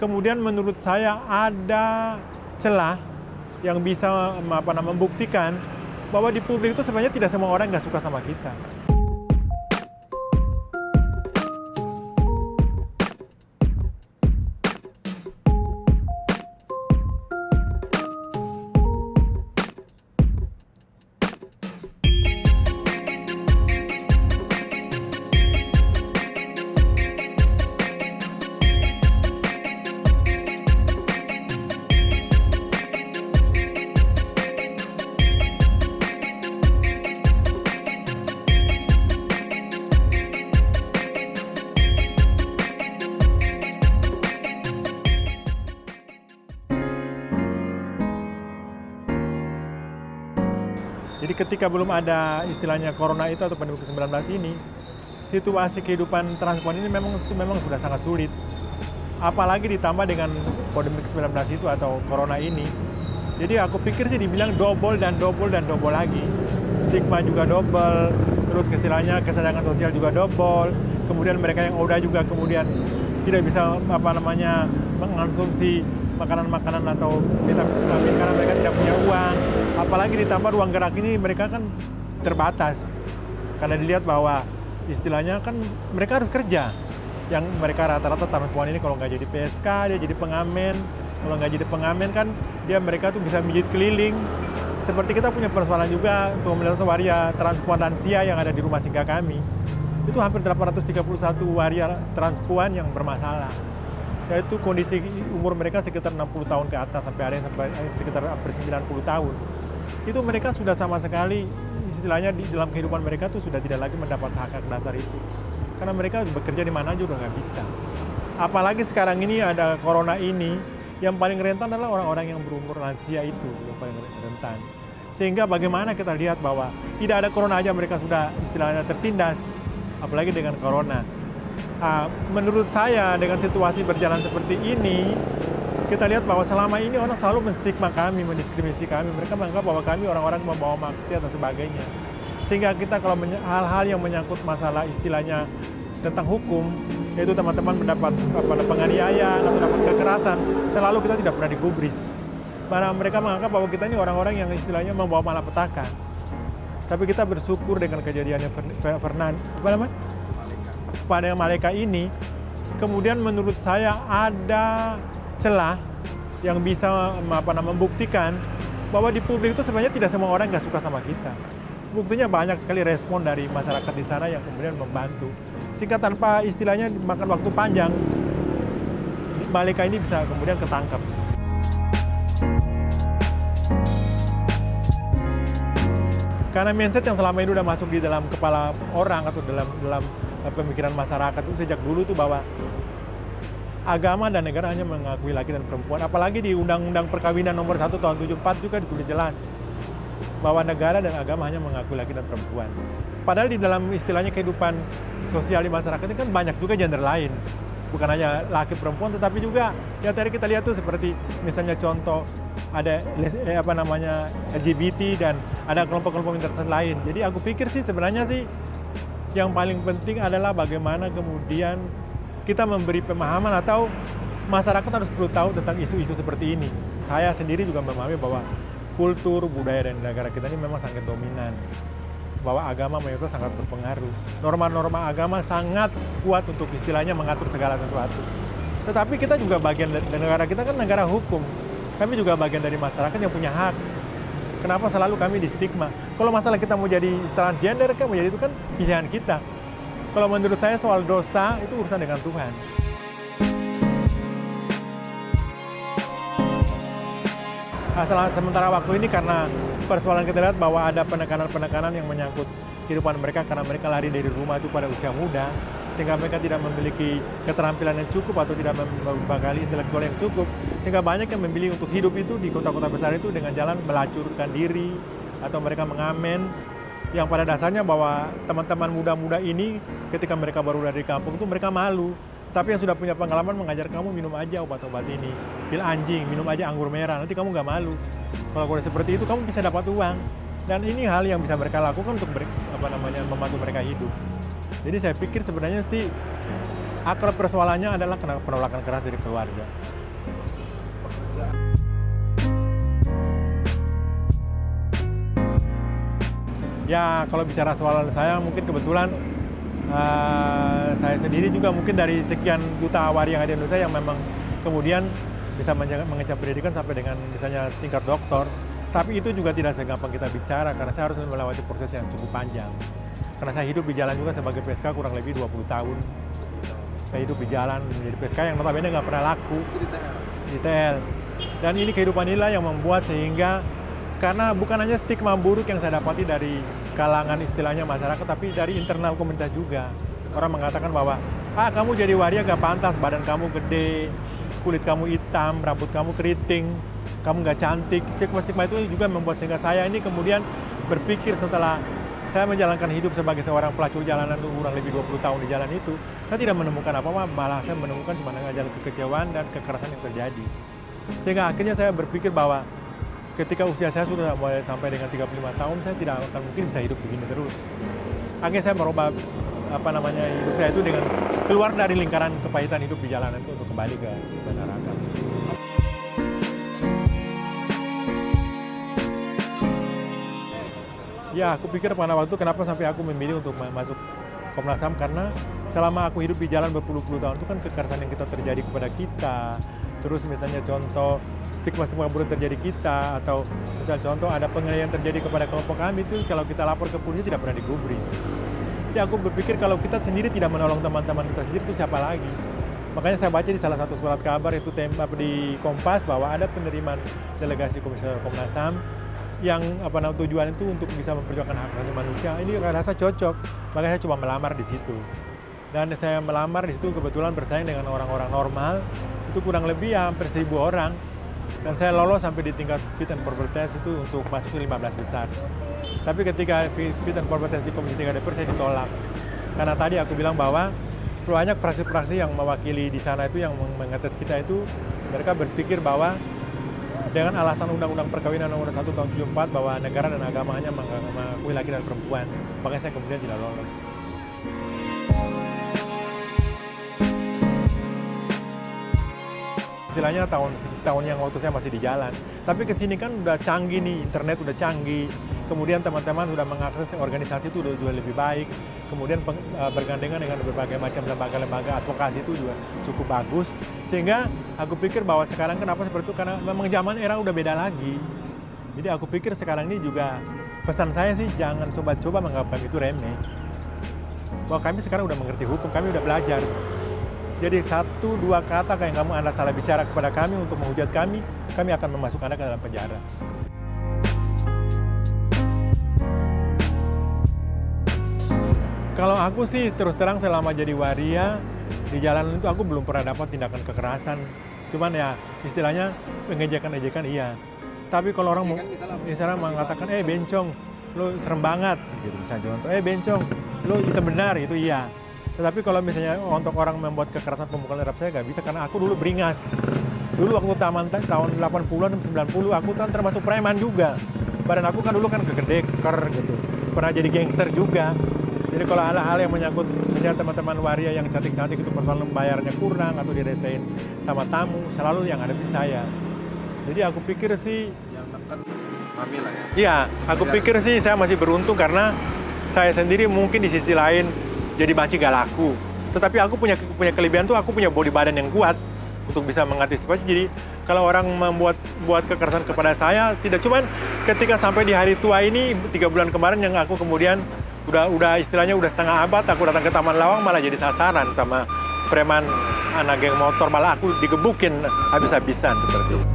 Kemudian menurut saya ada celah yang bisa membuktikan bahwa di publik itu sebenarnya tidak semua orang nggak suka sama kita. Jadi ketika belum ada istilahnya corona itu atau pandemi COVID-19 ini, situasi kehidupan transpuan ini memang sudah sangat sulit. Apalagi ditambah dengan pandemi COVID-19 itu atau corona ini. Jadi aku pikir sih dibilang double dan double lagi. Stigma juga double, terus istilahnya kesenjangan sosial juga double. Kemudian mereka yang udah juga kemudian tidak bisa mengkonsumsi makanan-makanan atau vitamin karena mereka tidak punya uang. Apalagi ditambah ruang gerak ini mereka kan terbatas. Karena dilihat bahwa istilahnya kan mereka harus kerja. Yang mereka rata-rata transpuan ini kalau nggak jadi PSK, dia jadi pengamen. Kalau nggak jadi pengamen kan mereka tuh bisa mijit keliling. Seperti kita punya persoalan juga untuk memiliki waria transpuan lansia yang ada di rumah singgah kami. Itu hampir 831 waria transpuan yang bermasalah. Yaitu kondisi umur mereka sekitar 60 tahun ke atas, sampai ada yang sekitar hampir 90 tahun. Itu mereka sudah sama sekali, istilahnya di dalam kehidupan mereka tuh sudah tidak lagi mendapat hak-hak dasar itu. Karena mereka bekerja di mana aja udah nggak bisa. Apalagi sekarang ini ada corona ini, yang paling rentan adalah orang-orang yang berumur lansia itu, yang paling rentan. Sehingga bagaimana kita lihat bahwa tidak ada corona aja mereka sudah istilahnya tertindas, apalagi dengan corona. Menurut saya dengan situasi berjalan seperti ini, kita lihat bahwa selama ini orang selalu menstigma kami, mendiskriminasi kami. Mereka menganggap bahwa kami orang-orang membawa maksiat dan sebagainya. Sehingga kita kalau hal-hal yang menyangkut masalah istilahnya tentang hukum, yaitu teman-teman mendapat penganiayaan atau dapat kekerasan, selalu kita tidak pernah digubris. Karena mereka menganggap bahwa kita ini orang-orang yang istilahnya membawa malapetaka. Tapi kita bersyukur dengan kejadiannya pada Maleka ini, kemudian menurut saya ada celah yang bisa membuktikan bahwa di publik itu sebenarnya tidak semua orang nggak suka sama kita. Buktinya banyak sekali respon dari masyarakat di sana yang kemudian membantu. Sehingga tanpa istilahnya makan waktu panjang, Maleka ini bisa kemudian ketangkap. Karena mindset yang selama ini udah masuk di dalam kepala orang atau dalam pemikiran masyarakat itu sejak dulu tuh bahwa agama dan negara hanya mengakui laki dan perempuan. Apalagi di Undang-Undang Perkawinan nomor 1 tahun 74 juga ditulis jelas bahwa negara dan agama hanya mengakui laki dan perempuan. Padahal di dalam istilahnya kehidupan sosial di masyarakat ini kan banyak juga gender lain. Bukan hanya laki perempuan tetapi juga ya tadi kita lihat tuh seperti misalnya contoh ada LGBT dan ada kelompok-kelompok minoritas lain. Jadi aku pikir sih sebenarnya sih yang paling penting adalah bagaimana kemudian kita memberi pemahaman atau masyarakat harus perlu tahu tentang isu-isu seperti ini. Saya sendiri juga memahami bahwa kultur, budaya, dan negara kita ini memang sangat dominan. Bahwa agama mayoritas sangat berpengaruh. Norma-norma agama sangat kuat untuk istilahnya mengatur segala sesuatu. Tetapi kita juga bagian dari negara kita kan negara hukum. Kami juga bagian dari masyarakat yang punya hak. Kenapa selalu kami di stigma? Kalau masalah kita mau jadi transgender, kan mau jadi itu kan pilihan kita. Kalau menurut saya soal dosa itu urusan dengan Tuhan. Sementara waktu ini karena persoalan kita lihat bahwa ada penekanan-penekanan yang menyangkut kehidupan mereka karena mereka lari dari rumah itu pada usia muda, sehingga mereka tidak memiliki keterampilan yang cukup atau tidak membekali intelektual yang cukup, sehingga banyak yang memilih untuk hidup itu di kota-kota besar itu dengan jalan melacurkan diri atau mereka mengamen, yang pada dasarnya bahwa teman-teman muda-muda ini ketika mereka baru dari kampung itu mereka malu. Tapi yang sudah punya pengalaman mengajar kamu minum aja obat-obat ini, pil anjing, minum aja anggur merah, nanti kamu nggak malu. Kalau seperti itu kamu bisa dapat uang. Dan ini hal yang bisa mereka lakukan untuk membantu mereka hidup. Jadi saya pikir sebenarnya sih Akar persoalannya adalah penolakan keras dari keluarga. Ya, kalau bicara soal saya, mungkin kebetulan saya sendiri juga mungkin dari sekian juta waria yang ada di Indonesia yang memang kemudian bisa mengenyam pendidikan sampai dengan misalnya tingkat doktor. Tapi itu juga tidak segampang kita bicara karena saya harus melewati proses yang cukup panjang. Karena saya hidup di jalan juga sebagai PSK kurang lebih 20 tahun. Saya hidup di jalan menjadi PSK yang notabene nggak pernah laku di TL. Dan ini kehidupan inilah yang membuat sehingga karena bukan hanya stigma buruk yang saya dapati dari kalangan istilahnya masyarakat, tapi dari internal komunitas juga. Orang mengatakan bahwa, kamu jadi waria gak pantas, badan kamu gede, kulit kamu hitam, rambut kamu keriting, kamu gak cantik. Stigma itu juga membuat sehingga saya ini kemudian berpikir setelah saya menjalankan hidup sebagai seorang pelacur jalanan kurang lebih 20 tahun di jalan itu, saya tidak menemukan apa-apa, malah saya menemukan cuma jalan kekecewaan dan kekerasan yang terjadi. Sehingga akhirnya saya berpikir bahwa ketika usia saya sudah mulai sampai dengan 35 tahun, saya tidak akan mungkin bisa hidup begini terus. Akhirnya saya merubah hidup saya itu dengan keluar dari lingkaran kepahitan hidup di jalanan itu untuk kembali ke masyarakat. Ya, aku pikir pada waktu kenapa sampai aku memilih untuk masuk Komnas HAM, karena selama aku hidup di jalan berpuluh-puluh tahun itu kan kekerasan yang kita terjadi kepada kita. Terus misalnya contoh stigma-stigma buruk terjadi kita, atau misalnya contoh ada penganiayaan terjadi kepada kelompok kami itu kalau kita lapor ke polisi tidak pernah digubris. Jadi aku berpikir kalau kita sendiri tidak menolong teman-teman kita sendiri itu siapa lagi? Makanya saya baca di salah satu surat kabar itu di Kompas bahwa ada penerimaan delegasi komisioner Komnas HAM yang tujuan itu untuk bisa memperjuangkan hak asasi manusia. Ini rasa cocok, makanya saya coba melamar di situ. Dan saya melamar di situ kebetulan bersaing dengan orang-orang normal, itu kurang lebih hampir 1.000 orang. Dan saya lolos sampai di tingkat fit and proper test itu untuk masuk ke 15 besar. Tapi ketika fit and proper test di Komisi 3 DPR saya ditolak. Karena tadi aku bilang bahwa banyak fraksi-fraksi yang mewakili di sana itu yang mengetes kita itu, mereka berpikir bahwa dengan alasan Undang-Undang Perkawinan Nomor 1 Tahun 74 bahwa negara dan agama hanya mengakui laki dan perempuan. Makanya saya kemudian tidak lolos. Istilahnya tahun yang waktu saya masih di jalan. Tapi kesini kan udah canggih nih, internet udah canggih. Kemudian teman-teman sudah mengakses organisasi itu udah lebih baik. Kemudian bergandengan dengan berbagai macam lembaga-lembaga advokasi itu juga cukup bagus. Sehingga aku pikir bahwa sekarang kenapa seperti itu, karena memang zaman era udah beda lagi. Jadi aku pikir sekarang ini juga pesan saya sih jangan coba-coba menganggap itu remeh. Bahwa kami sekarang udah mengerti hukum, kami udah belajar. Jadi 1-2 kata kayak Anda salah bicara kepada kami untuk menghujat kami akan memasukkan Anda ke dalam penjara. Kalau aku sih terus terang selama jadi waria di jalan itu aku belum pernah dapat tindakan kekerasan. Cuman ya istilahnya pengejekan-ejekan iya. Tapi kalau orang misalnya mengatakan, bencong, lo serem banget, gitu misalnya contoh, bencong, lo itu benar, itu iya. Tetapi kalau misalnya untuk orang membuat kekerasan pemukulan terhadap saya nggak bisa, karena aku dulu beringas. Dulu waktu taman tahun 80-an, 90, aku kan termasuk preman juga. Badan aku kan dulu kan gede, keker gitu. Pernah jadi gangster juga. Jadi kalau hal-hal yang menyangkut misalnya teman-teman waria yang cantik-cantik itu persoalan bayarnya kurang atau diresain sama tamu, selalu yang hadapin saya. Jadi aku pikir sih... Yang neken kami lah ya? Iya, aku pikir sih saya masih beruntung karena saya sendiri mungkin di sisi lain jadi banci gak laku. Tetapi aku punya kelebihan tuh, aku punya body badan yang kuat untuk bisa mengantisipasi. Jadi kalau orang buat kekerasan kepada saya, tidak cuman ketika sampai di hari tua ini 3 bulan kemarin yang aku kemudian udah istilahnya udah setengah abad aku datang ke Taman Lawang malah jadi sasaran sama preman anak geng motor, malah aku digebukin habis-habisan seperti itu.